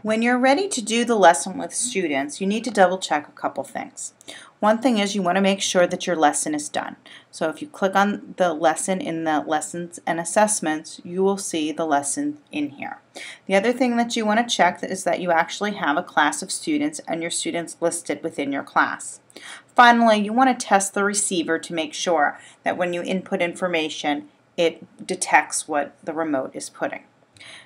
When you're ready to do the lesson with students, you need to double check a couple things. One thing is you want to make sure that your lesson is done. So if you click on the lesson in the lessons and assessments, you will see the lesson in here. The other thing that you want to check is that you actually have a class of students and your students listed within your class. Finally, you want to test the receiver to make sure that when you input information, it detects what the remote is putting.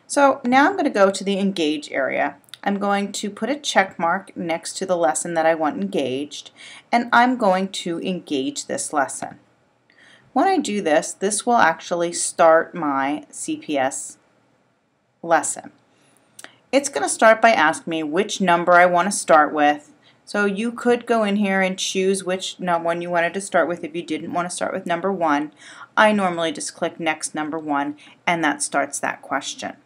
So now I'm going to go to the Engage area. I'm going to put a check mark next to the lesson that I want engaged, and I'm going to engage this lesson. When I do this, this will actually start my CPS lesson. It's going to start by asking me which number I want to start with. So you could go in here and choose which one you wanted to start with if you didn't want to start with number 1. I normally just click next number 1, and that starts that question.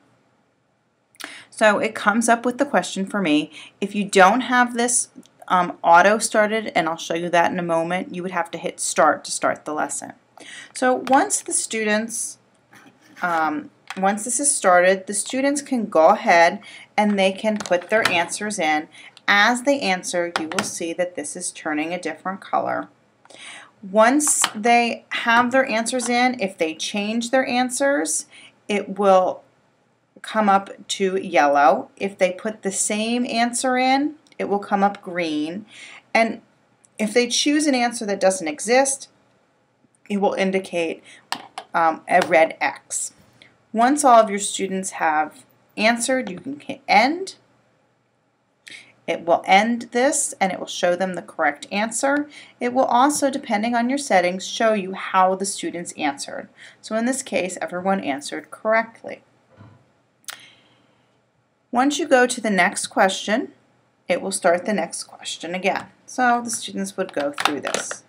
So it comes up with the question for me. If you don't have this auto started, and I'll show you that in a moment, you would have to hit start to start the lesson. So once the students, once this is started, the students can go ahead and they can put their answers in. As they answer, you will see that this is turning a different color. Once they have their answers in, if they change their answers, it will come up to yellow. If they put the same answer in, it will come up green. And if they choose an answer that doesn't exist, it will indicate a red X. Once all of your students have answered, you can hit end. It will end this and it will show them the correct answer. It will also, depending on your settings, show you how the students answered. So in this case, everyone answered correctly. Once you go to the next question, it will start the next question again. So the students would go through this.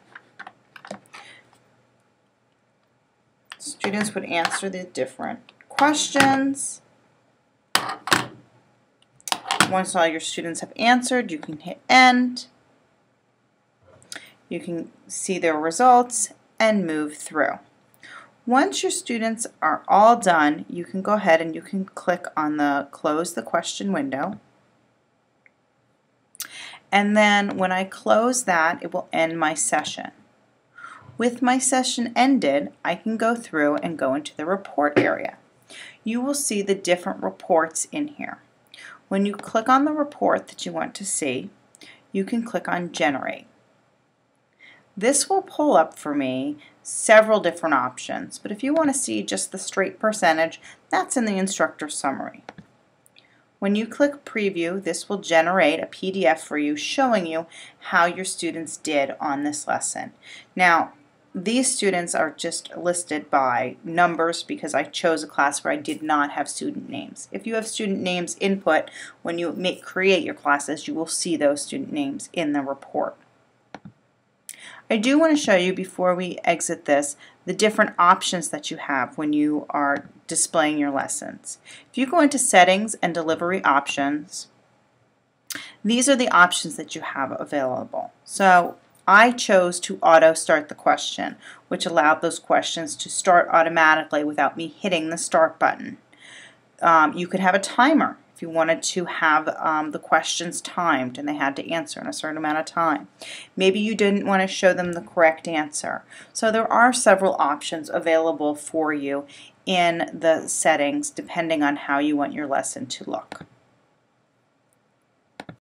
Students would answer the different questions. Once all your students have answered, you can hit end. You can see their results and move through. Once your students are all done, you can go ahead and you can click on the close the question window. And then when I close that, it will end my session. With my session ended, I can go through and go into the report area. You will see the different reports in here. When you click on the report that you want to see, you can click on Generate. This will pull up for me several different options, but if you want to see just the straight percentage, that's in the instructor summary. When you click Preview, this will generate a PDF for you showing you how your students did on this lesson. Now, these students are just listed by numbers because I chose a class where I did not have student names. If you have student names input when you create your classes, you will see those student names in the report. I do want to show you before we exit this the different options that you have when you are displaying your lessons. If you go into Settings and Delivery Options, these are the options that you have available. So I chose to auto start the question, which allowed those questions to start automatically without me hitting the start button. You could have a timer if you wanted to have the questions timed and they had to answer in a certain amount of time. Maybe you didn't want to show them the correct answer. So there are several options available for you in the settings depending on how you want your lesson to look.